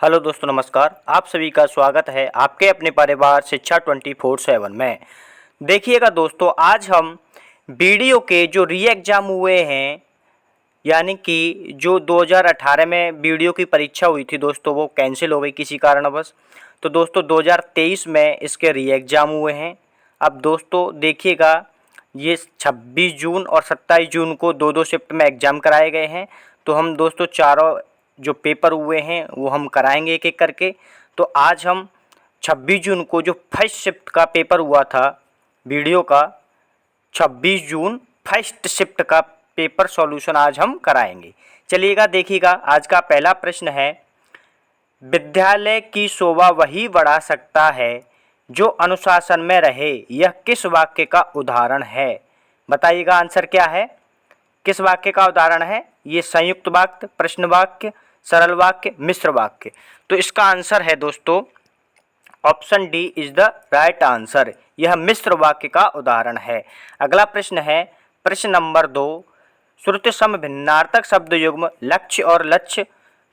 Hello दोस्तों, नमस्कार। आप सभी का स्वागत है आपके अपने परिवार शिक्षा 24/7 में। देखिएगा दोस्तों, आज हम वीडियो के जो री एग्ज़ाम हुए हैं, यानी कि जो 2018 में वीडियो की परीक्षा हुई थी दोस्तों, वो कैंसिल हो गई किसी कारणवश। तो दोस्तों 2023 में इसके री एग्ज़ाम हुए हैं। अब दोस्तों देखिएगा, ये 26 जून और 27 जून को दो दो शिफ्ट में एग्ज़ाम कराए गए हैं। तो हम दोस्तों चारों जो पेपर हुए हैं वो हम कराएंगे एक एक करके। तो आज हम 26 जून को जो फर्स्ट शिफ्ट का पेपर हुआ था वीडियो का, 26 जून फर्स्ट शिफ्ट का पेपर सॉल्यूशन आज हम कराएंगे। चलिएगा देखिएगा, आज का पहला प्रश्न है, विद्यालय की शोभा वही बढ़ा सकता है जो अनुशासन में रहे, यह किस वाक्य का उदाहरण है? बताइएगा आंसर क्या है, किस वाक्य का उदाहरण है? ये संयुक्त वाक्य, प्रश्न वाक्य, सरल वाक्य, मिश्र वाक्य। तो इसका आंसर है दोस्तों option D is the right answer. यह मिश्र वाक्य का उदाहरण है। अगला प्रश्न है, प्रश्न नंबर 2, श्रुति सम भिन्नार्थक शब्द युग्म लक्ष्य और लक्ष्य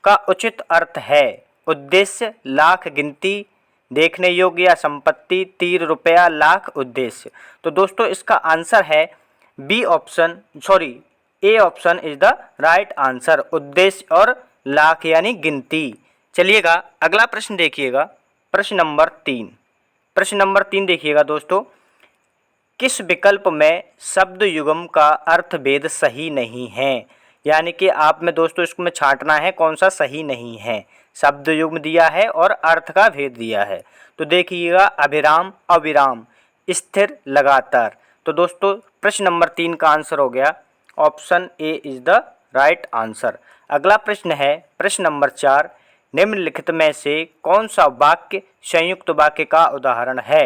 का उचित अर्थ है। उद्देश्य, लाख, गिनती, देखने योग्य या संपत्ति, तीर, रुपया, लाख, उद्देश्य। तो दोस्तों इसका आंसर है B option, sorry A option is the right answer, उद्देश्य और लाख यानी गिनती। चलिएगा अगला प्रश्न देखिएगा, प्रश्न नंबर 3। प्रश्न नंबर 3 देखिएगा दोस्तों, किस विकल्प में शब्द युग्म का अर्थ भेद सही नहीं है? यानी कि आप में दोस्तों इसमें छांटना है कौन सा सही नहीं है। शब्द युग्म दिया है और अर्थ का भेद दिया है। तो देखिएगा, अभिराम, अविराम, स्थिर, लगातार। तो दोस्तों प्रश्न नंबर 3 का आंसर हो गया option A is the right answer. अगला प्रश्न है, प्रश्न नंबर 4, निम्नलिखित में से कौन सा वाक्य संयुक्त वाक्य का उदाहरण है?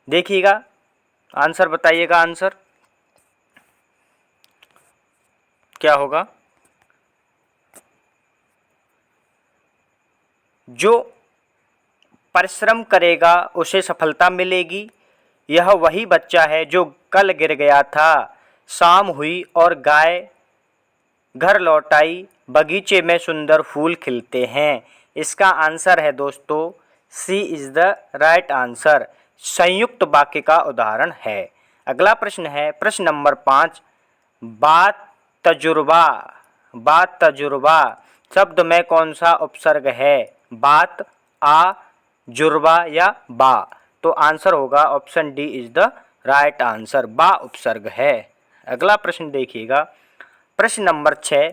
देखिएगा आंसर, बताइएगा आंसर क्या होगा। जो परिश्रम करेगा उसे सफलता मिलेगी। यह वही बच्चा है जो कल गिर गया था। शाम हुई और गाय घर लौट आई। बगीचे में सुंदर फूल खिलते हैं। इसका आंसर है दोस्तों सी इज द राइट आंसर, संयुक्त वाक्य का उदाहरण है। अगला प्रश्न है, प्रश्न नंबर 5, बात तजुर्बा, बात तजुर्बा शब्द में कौन सा उपसर्ग है? बात, आ, जुर्बा या बा? तो आंसर होगा option D is the right answer, बा उपसर्ग है। अगला प्रश्न देखिएगा, प्रश्न नंबर 6,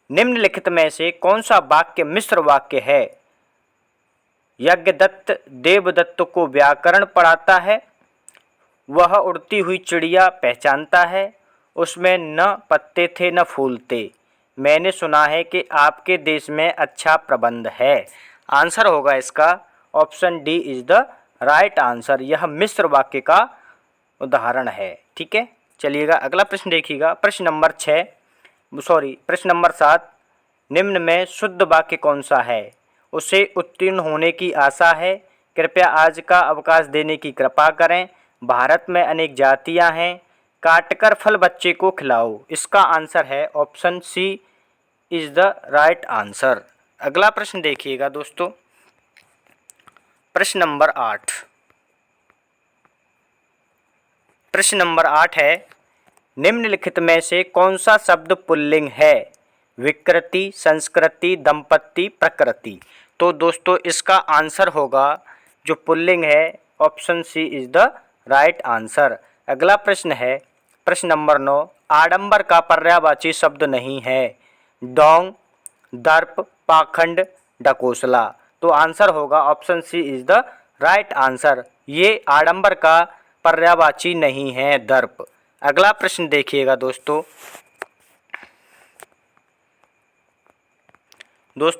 निम्नलिखित में से कौन सा वाक्य मिश्र वाक्य है? यज्ञदत्त देवदत्त को व्याकरण पढ़ाता है। वह उड़ती हुई चिड़िया पहचानता है। उसमें न पत्ते थे न फूल थे। मैंने सुना है कि आपके देश में अच्छा प्रबंध है। आंसर होगा इसका option D is the right answer, यह मिश्र वाक्य का उदाहरण है। ठीक है, चलिएगा अगला प्रश्न देखिएगा, प्रश्न नंबर 7, निम्न में शुद्ध वाक्य कौन सा है? उसे उत्तीर्ण होने की आशा है। कृपया आज का अवकाश देने की कृपा करें। भारत में अनेक जातियां हैं। काटकर फल बच्चे को खिलाओ। इसका आंसर है option C is the right answer. अगला प्रश्न देखिएगा दोस्तों, प्रश्न नंबर 8। प्रश्न नंबर 8 है, निम्नलिखित में से कौन सा शब्द पुल्लिंग है? विकृति, संस्कृति, दंपत्ति, प्रकृति। तो दोस्तों इसका आंसर होगा जो पुल्लिंग है option C is the right answer. अगला प्रश्न है, प्रश्न नंबर 9, आडंबर का पर्यायवाची शब्द नहीं है। डोंग, दर्प, पाखंड, ढकोसला। तो आंसर होगा option C is the right answer, ये आडंबर का पर्यायवाची नहीं है, दर्प। अगला प्रश्न देखिएगा दोस्तों,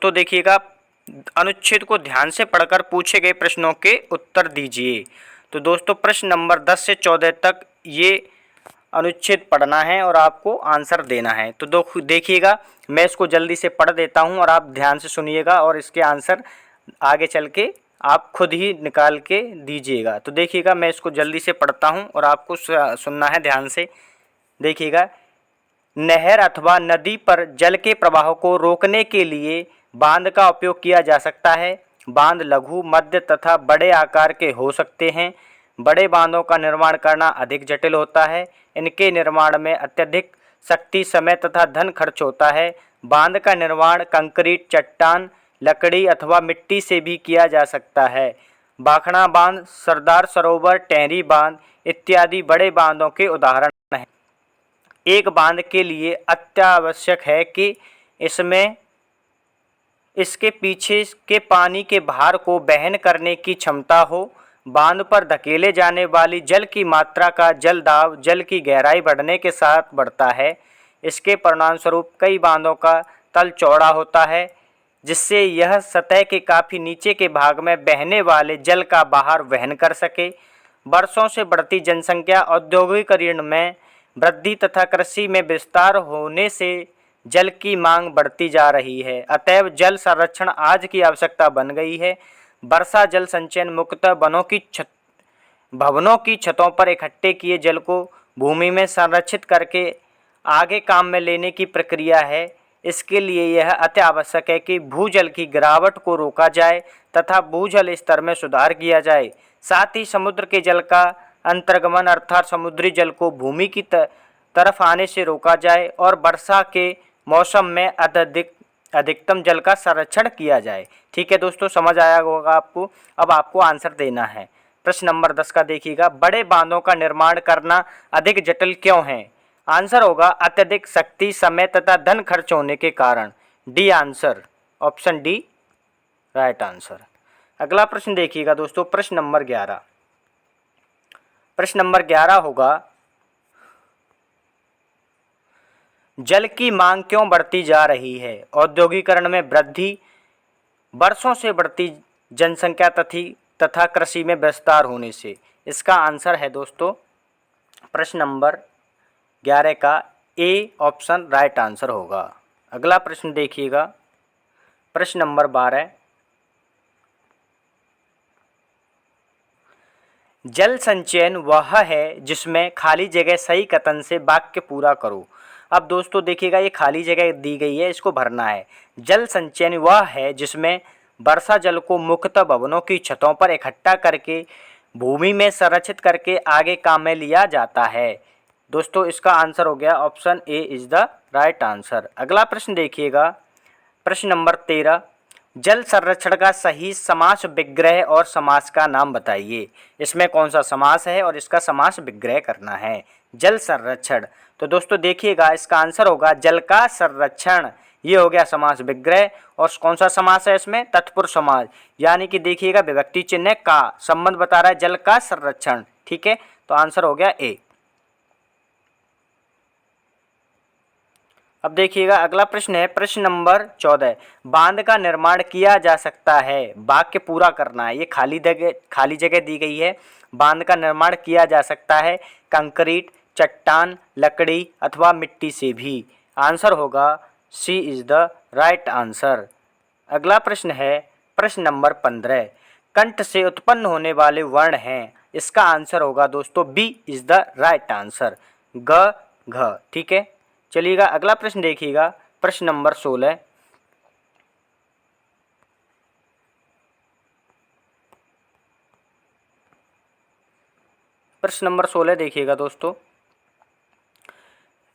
देखिएगा अनुच्छेद को ध्यान से पढ़कर पूछे गए प्रश्नों के उत्तर दीजिए। तो दोस्तों प्रश्न नंबर 10 से 14 तक ये अनुच्छेद पढ़ना है और आपको आंसर देना है। तो देखिएगा, मैं इसको जल्दी से पढ़ देता हूँ और आप ध्यान से सुनिएगा और इसके आंसर आगे चल के आप खुद ही निकाल के दीजिएगा। तो देखिएगा, मैं इसको जल्दी से पढ़ता हूँ और आपको सुनना है ध्यान से। देखिएगा, नहर अथवा नदी पर जल के प्रवाह को रोकने के लिए बांध का उपयोग किया जा सकता है। बांध लघु, मध्य तथा बड़े आकार के हो सकते हैं। बड़े बांधों का निर्माण करना अधिक जटिल होता है। इनके निर्माण में अत्यधिक शक्ति, समय तथा धन खर्च होता है। बांध का निर्माण कंक्रीट, चट्टान, लकड़ी अथवा मिट्टी से भी किया जा सकता है। भाखड़ा बांध, सरदार सरोवर, टेहरी बांध इत्यादि बड़े बांधों के उदाहरण हैं। एक बांध के लिए अत्यावश्यक है कि इसमें इसके पीछे के पानी के भार को वहन करने की क्षमता हो। बांध पर धकेले जाने वाली जल की मात्रा का जल दाब जल की गहराई बढ़ने के साथ बढ़ता है। इसके परिणामस्वरूप कई बांधों का तल चौड़ा होता है, जिससे यह सतह के काफ़ी नीचे के भाग में बहने वाले जल का भार वहन कर सके। वर्षों से बढ़ती जनसंख्या, औद्योगिकरण में वृद्धि तथा कृषि में विस्तार होने से जल की मांग बढ़ती जा रही है। अतएव जल संरक्षण आज की आवश्यकता बन गई है। वर्षा जल संचयन मुख्यतः भवनों की छतों पर इकट्ठे किए जल को भूमि में संरक्षित करके आगे काम में लेने की प्रक्रिया है। इसके लिए यह अति आवश्यक है कि भूजल की गिरावट को रोका जाए तथा भूजल स्तर में सुधार किया जाए। साथ ही समुद्र के जल का अंतर्गमन अर्थात समुद्री जल को भूमि की तरफ आने से रोका जाए और वर्षा के मौसम में अधिकतम जल का संरक्षण किया जाए। ठीक है दोस्तों, समझ आया होगा आपको। अब आपको आंसर देना है। प्रश्न नंबर 10 का देखिएगा, बड़े बांधों का निर्माण करना अधिक जटिल क्यों है? आंसर होगा अत्यधिक शक्ति, समय तथा धन खर्च होने के कारण। D answer, option D right answer. अगला प्रश्न देखिएगा दोस्तों, प्रश्न नंबर 11। प्रश्न नंबर 11 होगा, जल की मांग क्यों बढ़ती जा रही है? औद्योगिकरण में वृद्धि, वर्षों से बढ़ती जनसंख्या तथा कृषि में विस्तार होने से। इसका आंसर है दोस्तों प्रश्न नंबर 11 का ए ऑप्शन राइट आंसर होगा। अगला प्रश्न देखिएगा, प्रश्न नंबर 12। जल संचयन वह है जिसमें खाली जगह सही कथन से वाक्य पूरा करो। अब दोस्तों देखिएगा, ये खाली जगह दी गई है, इसको भरना है। जल संचयन वह है जिसमें वर्षा जल को मुख्यतः भवनों की छतों पर इकट्ठा करके भूमि में संरक्षित करके आगे काम में लिया जाता है। दोस्तों इसका आंसर हो गया option A is the right answer. अगला प्रश्न देखिएगा, प्रश्न नंबर 13। जल संरक्षण का सही समास विग्रह और समास का नाम बताइए। इसमें कौन सा समास है और इसका समास विग्रह करना है। जल संरक्षण, तो दोस्तों देखिएगा इसका आंसर होगा जल का संरक्षण। ये हो गया समास विग्रह। और कौन सा समास है इसमें? तत्पुरुष समास, यानी कि देखिएगा विभक्ति चिन्ह का संबंध बता रहा है जल का संरक्षण। ठीक है, तो आंसर हो गया ए। अब देखिएगा अगला प्रश्न है प्रश्न नंबर 14। बांध का निर्माण किया जा सकता है, वाक्य पूरा करना है। ये खाली जगह दी गई है। बांध का निर्माण किया जा सकता है कंक्रीट, चट्टान, लकड़ी अथवा मिट्टी से भी। आंसर होगा सी इज द राइट आंसर। अगला प्रश्न है प्रश्न नंबर 15। कंठ से उत्पन्न होने वाले वर्ण हैं। इसका आंसर होगा दोस्तों B is the right answer, ग घ। ठीक है, चलिएगा अगला प्रश्न देखिएगा, प्रश्न नंबर 16। प्रश्न नंबर 16 देखिएगा दोस्तों,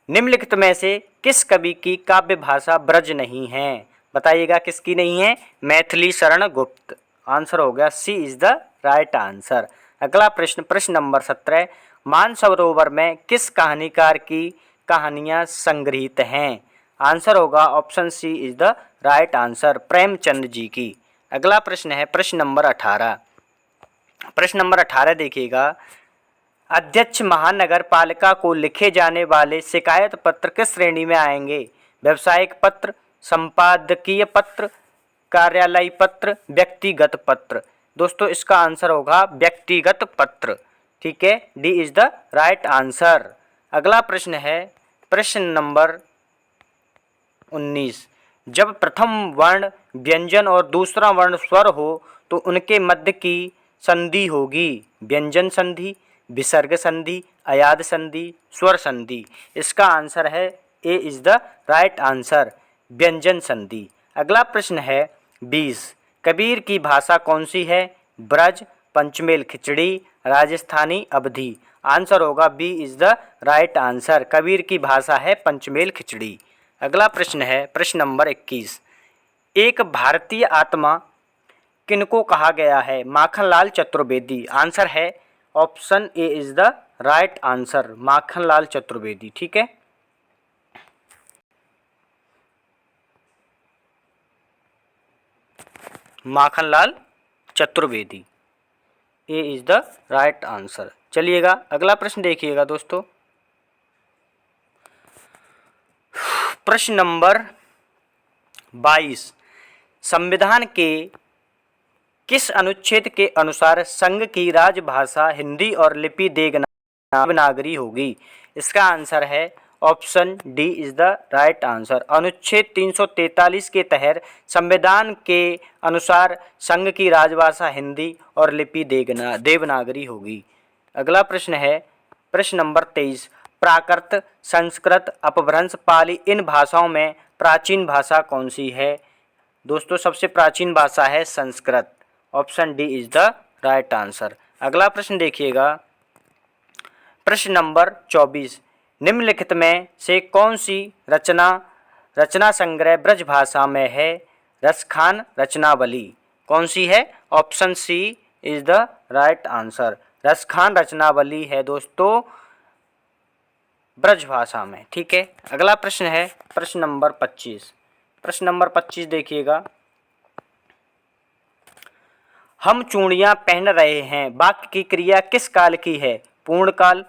निम्नलिखित में से किस कवि की काव्य भाषा ब्रज नहीं है? बताइएगा किसकी नहीं है? मैथिली शरण गुप्त। आंसर हो गया सी इज द राइट आंसर। अगला प्रश्न प्रश्न नंबर 17। मानसरोवर में किस कहानीकार की कहानियाँ संग्रहित हैं? आंसर होगा option C is the right answer, Premchand ji की। अगला प्रश्न है प्रश्न नंबर 18। प्रश्न नंबर 18 देखिएगा, अध्यक्ष महानगर पालिका को लिखे जाने वाले शिकायत पत्र किस श्रेणी में आएंगे? व्यावसायिक पत्र, संपादकीय पत्र, कार्यालय पत्र, व्यक्तिगत पत्र। दोस्तों इसका आंसर होगा व्यक्तिगत पत्र। ठीक है, D is the right answer. अगला प्रश्न है प्रश्न नंबर 19। जब प्रथम वर्ण व्यंजन और दूसरा वर्ण स्वर हो तो उनके मध्य की संधि होगी व्यंजन संधि, विसर्ग संधि, अयाद संधि, स्वर संधि। इसका आंसर है ए इज द राइट आंसर, व्यंजन संधि। अगला प्रश्न है 20, कबीर की भाषा कौन सी है? ब्रज, पंचमेल खिचड़ी, राजस्थानी, अवधी। आंसर होगा B is the right answer. Kabir की भाषा है पंचमेल खिचड़ी। अगला प्रश्न है प्रश्न नंबर 21, एक भारतीय आत्मा किनको कहा गया है? माखनलाल चतुर्वेदी। आंसर है option A is the right answer, Makhanlal Chaturvedi. ठीक है, माखनलाल चतुर्वेदी, ए इज द राइट आंसर। चलिएगा अगला प्रश्न देखिएगा दोस्तों, प्रश्न नंबर 22, संविधान के किस अनुच्छेद के अनुसार संघ की राजभाषा हिंदी और लिपि देवनागरी होगी? इसका आंसर है option D is the right answer. अनुच्छेद 343 के तहत संविधान के अनुसार संघ की राजभाषा हिंदी और लिपि देवनागरी होगी। अगला प्रश्न है प्रश्न नंबर 23, प्राकृत, संस्कृत, अपभ्रंश, पाली, इन भाषाओं में प्राचीन भाषा कौन सी है? दोस्तों सबसे प्राचीन भाषा है Sanskrit. Option D is the right answer. अगला प्रश्न देखिएगा, प्रश्न नंबर 24, निम्नलिखित में से कौन सी रचना संग्रह ब्रज भाषा में है? रसखान रचनावली। कौन सी है? Option C is the right answer. Raskhan रचनावली है दोस्तों ब्रज भाषा में। ठीक है, अगला प्रश्न है प्रश्न नंबर 25। प्रश्न नंबर 25 देखिएगा, हम चूड़ियां पहन रहे हैं, वाक्य की क्रिया किस काल की है? पूर्ण काल,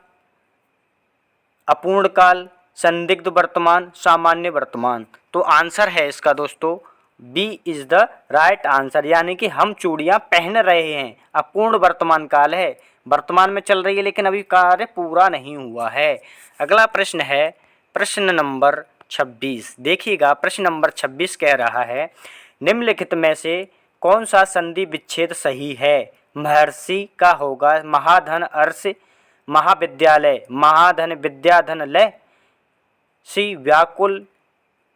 अपूर्ण काल, संदिग्ध वर्तमान, सामान्य वर्तमान। तो आंसर है इसका दोस्तों B is the right answer, यानी कि हम चूड़ियां पहन रहे हैं। अपूर्ण वर्तमान काल है, वर्तमान में चल रही है लेकिन अभी कार्य पूरा नहीं हुआ है। अगला प्रश्न है प्रश्न नंबर 26। देखिएगा प्रश्न नंबर 26 कह रहा है, निम्नलिखित में से कौन सा संधि विच्छेद सही है? महर्षि का होगा महाधन अर्ष महाविद्यालय, महाधन विद्याधन लय, सी व्याकुल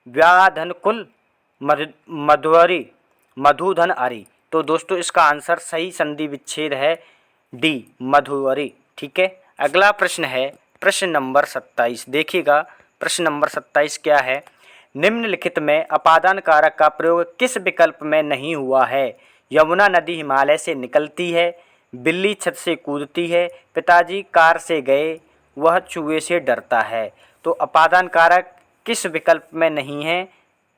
व्याधन कुल, मधुरी मधुधन अरि। तो दोस्तों इसका आंसर सही संधि विच्छेद है डी मधुवरी। ठीक है, अगला प्रश्न है प्रश्न नंबर 27। देखिएगा प्रश्न नंबर 27 क्या है, निम्नलिखित में अपादान कारक का प्रयोग किस विकल्प में नहीं हुआ है? यमुना नदी हिमालय से निकलती है, बिल्ली छत से कूदती है, पिताजी कार से गए, वह चूहे से डरता है। तो अपादान कारक किस विकल्प में नहीं है?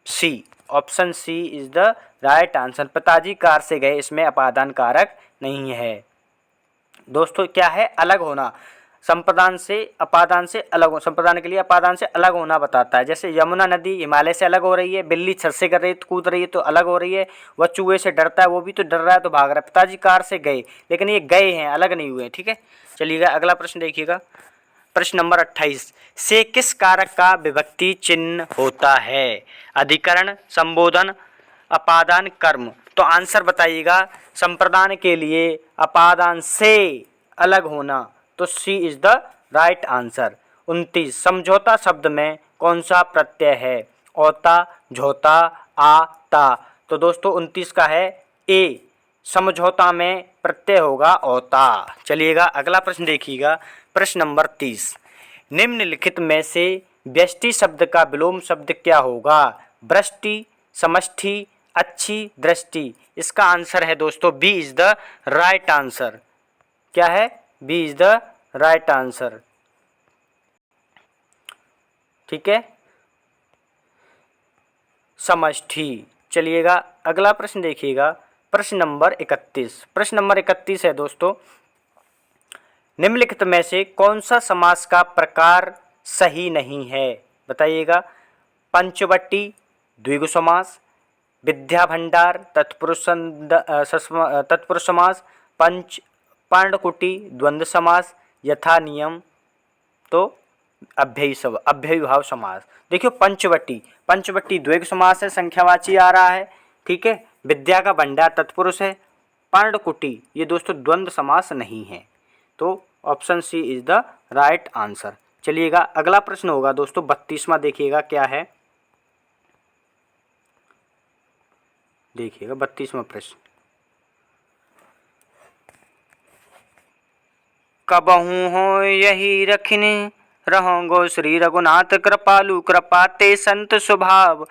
C, option C is the right answer. पिताजी कार से गए, इसमें अपादान कारक नहीं है। दोस्तों क्या है? अलग होना, संप्रदान से अपादान से अलग हो, संप्रदान के लिए अपादान से अलग होना बताता है। जैसे यमुना नदी हिमालय से अलग हो रही है, बिल्ली छत से कर रही कूद रही है तो अलग हो रही है, वह चूहे से डरता है, वो भी तो डर रहा है तो भाग रहा है। पिताजी कार से गए, लेकिन ये गए हैं, अलग नहीं हुए। ठीक है, चलिएगा अगला प्रश्न देखिएगा, प्रश्न नंबर 28 से किस कारक का विभक्ति चिन्ह होता है? अधिकरण, संबोधन, अपादान, कर्म। तो आंसर बताइएगा, संप्रदान के लिए अपादान से अलग होना, तो सी इज द राइट आंसर। 29 समझौता शब्द में कौन सा प्रत्यय है? औता, झोता, आ, ता। तो दोस्तों 29 का है ए, समझौता में प्रत्यय होगा औता। चलिएगा अगला प्रश्न देखिएगा, प्रश्न नंबर 30, निम्नलिखित में से व्यष्टि शब्द का विलोम शब्द क्या होगा? वृष्टि, समष्टि, अच्छी, दृष्टि। इसका आंसर है दोस्तों B is the right answer. क्या है? B is the right answer. ठीक है, समष्टि। चलिएगा अगला प्रश्न देखिएगा, प्रश्न नंबर 31। प्रश्न नंबर 31 है दोस्तों, निम्नलिखित में से कौन सा समास का प्रकार सही नहीं है? बताइएगा। पंचवटी द्विगु समास, विद्या भंडार तत्पुरुष समास, पर्णकुटी द्वंद्व समास, यथा नियम तो अव्ययीभाव समास। देखियो पंचवटी द्विगु समास है, संख्यावाची आ रहा है। ठीक है, विद्या का भंडार तत्पुरुष है, पर्णकुटी ये दोस्तों द्वंद्व समास नहीं है, तो option C is the right answer. चलिएगा अगला प्रश्न होगा दोस्तों 32वां। देखिएगा क्या है, देखिएगा 32वां प्रश्न, कबहू हो यही रखिने रहोगो श्री रघुनाथ कृपालु कृपा ते संत स्वभाव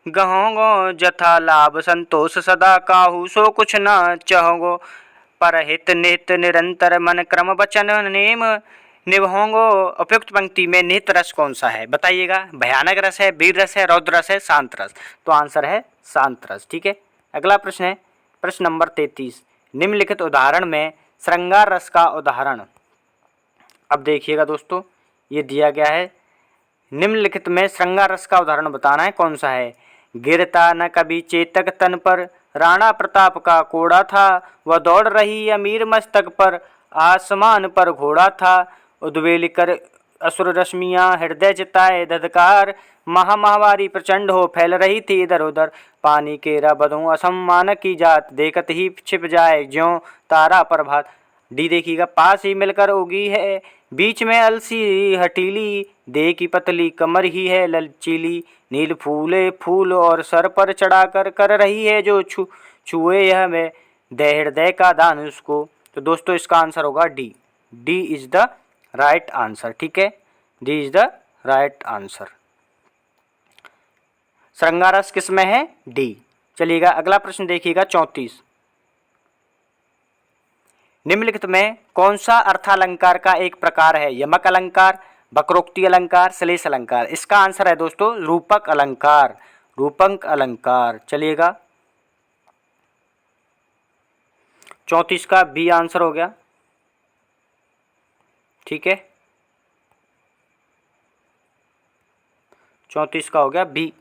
गहोगो जथा लाभ संतोष सदा काहू सो कुछ न चहोगो परहित नित निरंतर मन क्रम वचन नेम निभोगो। उपयुक्त पंक्ति में निहित रस कौन सा है बताइएगा। भयानक रस है, वीर रस है, रौद्र रस है, शांत रस। तो आंसर है शांत रस। ठीक है, अगला प्रश्न है प्रश्न नंबर 33, निम्नलिखित उदाहरण में श्रृंगार रस का उदाहरण। अब देखिएगा दोस्तों, ये दिया गया है, निम्नलिखित में श्रृंगार रस का उदाहरण बताना है, कौन सा है। गिरता न कभी चेतक तन पर, राणा प्रताप का कोड़ा था, वह दौड़ रही अमीर मस्तक पर, आसमान पर घोड़ा था, उद्वेल कर असुर रश्मियां हृदय चिताए धधकार, महामारी प्रचंड हो फैल रही थी इधर उधर, पानी केरा बधों असम्मान की जात, देखत ही छिप जाए ज्यों तारा प्रभात। डी देखिएगा, पास ही मिलकर उगी है बीच में अलसी हटीली, दे की पतली कमर ही है ललचीली, नील फूले फूल और सर पर चढ़ाकर कर रही है जो छुए यह में दे हृदय का दान उसको। तो दोस्तों इसका आंसर होगा D. D is the right answer. ठीक है, D is the right answer. श्रृंगार रस किस में है? डी। चलिएगा अगला प्रश्न देखिएगा 34, निम्नलिखित में कौन सा अर्थालंकार का एक प्रकार है। यमक अलंकार, वक्रोक्ति अलंकार, श्लेष अलंकार। इसका आंसर है दोस्तों रूपक अलंकार, रूपक अलंकार। चलिएगा 34 का बी आंसर हो गया। ठीक है, 34 का हो गया बी,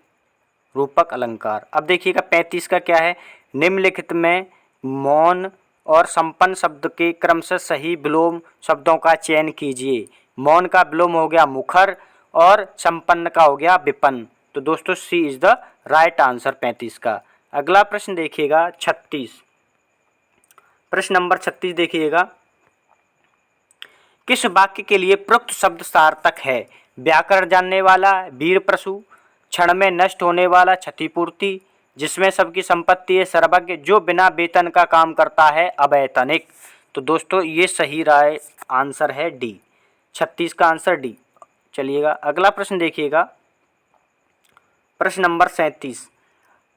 रूपक अलंकार। अब देखिएगा 35 का क्या है। निम्नलिखित में मौन और संपन्न शब्द के क्रमशः सही विलोम शब्दों का चयन कीजिए। मौन का विलोम हो गया मुखर और संपन्न का हो गया विपन्न। तो दोस्तों सी इज द राइट आंसर 35 का। अगला प्रश्न देखिएगा 36, प्रश्न नंबर 36 देखिएगा, किस वाक्य के लिए प्रयुक्त शब्द सार्थक है। व्याकरण जानने वाला, वीर प्रसु, क्षण में नष्ट होने वाला, क्षतिपूर्ति, जिसमें सबकी संपत्ति है, सर्वज्ञ, जो बिना वेतन का काम करता है, अवैतनिक। तो दोस्तों ये सही राय आंसर है डी, 36 का आंसर डी। चलिएगा अगला प्रश्न देखिएगा, प्रश्न नंबर 37,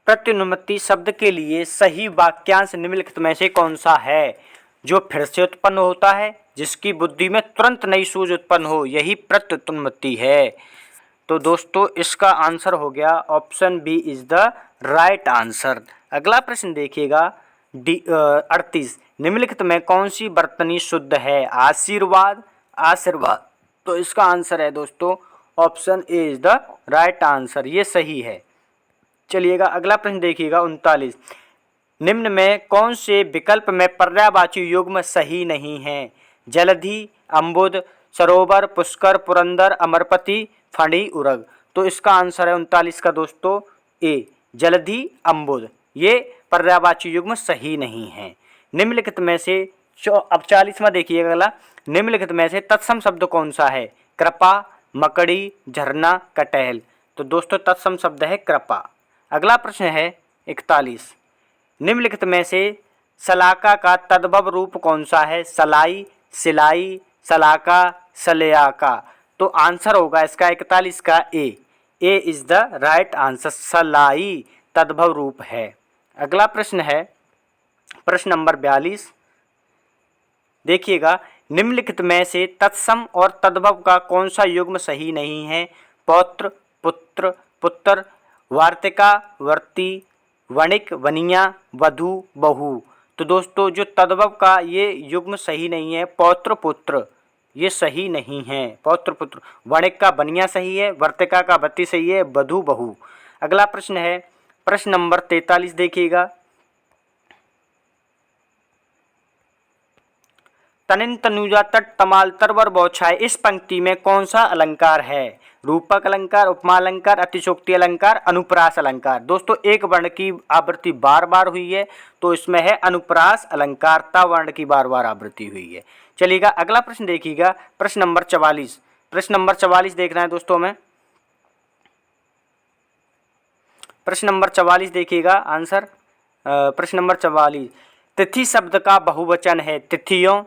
प्रत्युन्मत्ति शब्द के लिए सही वाक्यांश निम्नलिखित में से कौन सा है। जो फिर से उत्पन्न होता है, जिसकी बुद्धि में तुरंत नई सूझ उत्पन्न हो, यही प्रत्युन्मत्ति है। तो दोस्तों इसका आंसर हो गया option B is the right answer. अगला प्रश्न देखिएगा 38, निम्नलिखित में कौन सी वर्तनी शुद्ध है। आशीर्वाद, आशीर्वाद। तो इसका आंसर है दोस्तों option A is the right answer, ये सही है। चलिएगा अगला प्रश्न देखिएगा 39, निम्न में कौन से विकल्प में पर्यायवाची युग्म सही नहीं है। जलधि, अम्बुद, सरोवर, पुष्कर, पुरंदर, अमरपति, फणी, उरग। तो इसका आंसर है 39 का दोस्तों ए, जलधि, अम्बुद। ये पर्यायवाची युग्म सही नहीं है। निम्नलिखित में से अब 40वां देखिएगा अगला, निम्नलिखित में से तत्सम शब्द कौन सा है। कृपा, मकड़ी, झरना, कटहल। तो दोस्तों तत्सम शब्द है कृपा। अगला प्रश्न है 41, निम्नलिखित में से सलाका का तद्भव रूप कौन सा है। सलाई, सिलाई, सलाका, सलयाका। तो आंसर होगा इसका 41 का ए, ए इज द राइट आंसर, सलाई तद्भव रूप है। अगला प्रश्न है प्रश्न नंबर 42, देखिएगा, निम्नलिखित में से तत्सम और तद्भव का कौन सा युग्म सही नहीं है। पौत्र, पुत्र, पुत्र, वार्तिका, वर्ती, वणिक, वनिया, वधू, बहु। तो दोस्तों जो तद्भव का ये युग्म सही नहीं है, पौत्र, पुत्र, ये सही नहीं है। पौत्र, पुत्र, वणिक का बनिया सही है, वर्तिका का वती सही है, वधू, बहु। अगला प्रश्न है प्रश्न नंबर 43 देखिएगा, तनिन तनुजा तट तमाल तरवर बौछाए, इस पंक्ति में कौन सा अलंकार है। रूपक अलंकार, उपमा अलंकार, अतिशोक्ति अलंकार, अनुप्रास अलंकार। दोस्तों एक वर्ण की आवृत्ति बार बार हुई है, तो इसमें है अनुप्रास अलंकार, ता वर्ण की बार बार आवृत्ति हुई है। चलिएगा अगला प्रश्न देखिएगा, प्रश्न नंबर 44, प्रश्न नंबर 44 देखना है दोस्तों में। प्रश्न नंबर 44 देखिएगा आंसर, प्रश्न नंबर 44, तिथि शब्द का बहुवचन है तिथियों,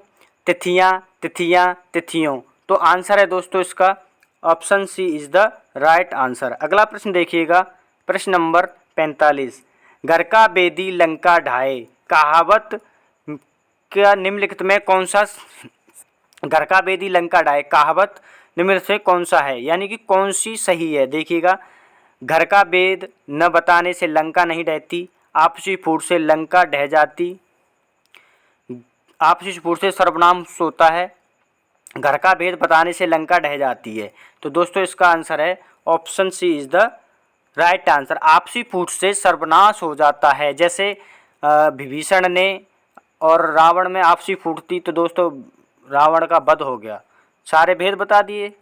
तिथियां, तिथियां, तिथियों। तो आंसर है दोस्तों इसका option C is the right answer. अगला प्रश्न देखिएगा, प्रश्न नंबर 45, घर का बेदी लंका ढाए, कहावत क्या निम्नलिखित में कौन सा, घर का बेदी लंका ढाए कहावत निम्नलिखित से कौन सा है, यानी कि कौन सी सही है। देखिएगा, घर का भेद न बताने से लंका नहीं ढहती, आपसी फूट से लंका ढह जाती, आपसी फूट से सर्वनाश होता है, घर का भेद बताने से लंका ढह जाती है। तो दोस्तों इसका आंसर है option C is the right answer. आपसी फूट से सर्वनाश हो जाता है, जैसे विभीषण ने और रावण में आपसी फूट थी, तो दोस्तों रावण का वध हो गया, सारे भेद बता दिए।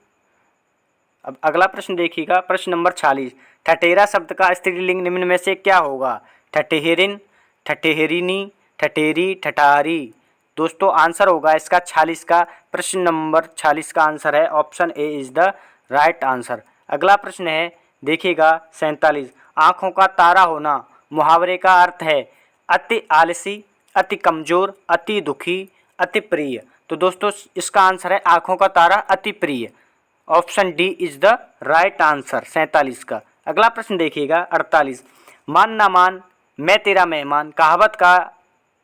अब अगला प्रश्न देखिएगा, प्रश्न नंबर 46, ठठेरा शब्द का स्त्रीलिंग निम्न में से क्या होगा, ठठेरिन, ठठेरिनी, ठठेरी, ठठारी। दोस्तों आंसर होगा इसका 46 का, प्रश्न नंबर 46 का आंसर है option A is the right answer. अगला प्रश्न है देखिएगा 47, आँखों का तारा होना मुहावरे का अर्थ है अति आलसी, अति कमज़ोर, अति दुखी, अति प्रिय। तो दोस्तों इसका आंसर है आँखों का तारा अति प्रिय, option D is the right answer 47 का। अगला प्रश्न देखिएगा 48, मान ना मान मैं तेरा मेहमान, कहावत का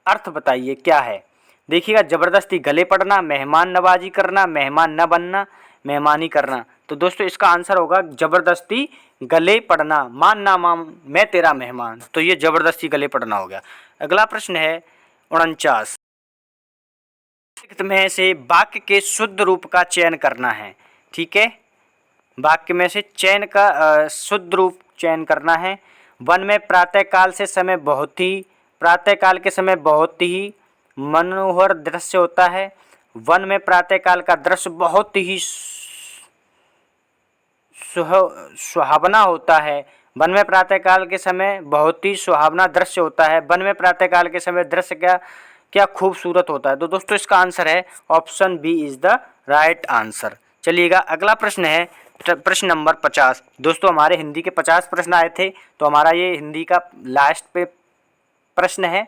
अर्थ बताइए क्या है। देखिएगा, ज़बरदस्ती गले पड़ना, मेहमान नवाजी करना, मेहमान न बनना, मेहमानी करना। तो दोस्तों इसका आंसर होगा ज़बरदस्ती गले पड़ना, मान ना मान मैं तेरा मेहमान, तो ये ज़बरदस्ती गले पड़ना हो गया। अगला प्रश्न है 49, में से वाक्य के शुद्ध रूप का चयन करना है। ठीक है, वाक्य में से चयन का शुद्ध रूप चयन करना है। वन में प्रातःकाल से समय बहुत ही, प्रातःकाल के समय बहुत ही मनोहर दृश्य होता है। वन में प्रातःकाल का दृश्य बहुत ही सुहावना होता है। वन में प्रातःकाल के समय बहुत ही सुहावना दृश्य होता है। वन में प्रातःकाल के समय दृश्य क्या क्या खूबसूरत होता है। तो दोस्तों इसका आंसर है option B is the right answer. चलिएगा, अगला प्रश्न है प्रश्न नंबर 50। दोस्तों हमारे हिंदी के 50 प्रश्न आए थे, तो हमारा ये हिंदी का लास्ट पे प्रश्न है।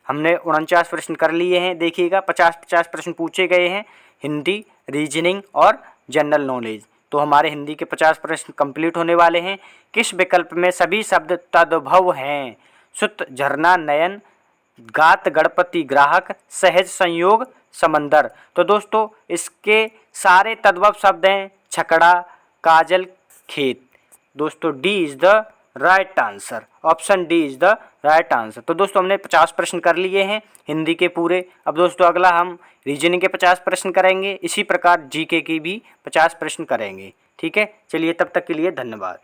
हमने 49 प्रश्न कर लिए हैं। देखिएगा, 50-50 प्रश्न पूछे गए हैं, हिंदी, रीजनिंग और जनरल नॉलेज। तो हमारे हिंदी के 50 प्रश्न कंप्लीट होने वाले हैं। किस विकल्प में सभी शब्द तद्भव हैं? सुत, झरना, नयन, गात, गणपति, ग्राहक, सहज, संयोग, समंदर। तो दोस्तों इसके सारे तद्भव शब्द हैं छकड़ा, काजल, खेत। दोस्तों D is the right answer, option D is the right answer. तो दोस्तों हमने 50 प्रश्न कर लिए हैं हिंदी के पूरे। अब दोस्तों अगला हम रीजनिंग के 50 प्रश्न करेंगे, इसी प्रकार जीके की भी 50 प्रश्न करेंगे। ठीक है, चलिए तब तक के लिए धन्यवाद।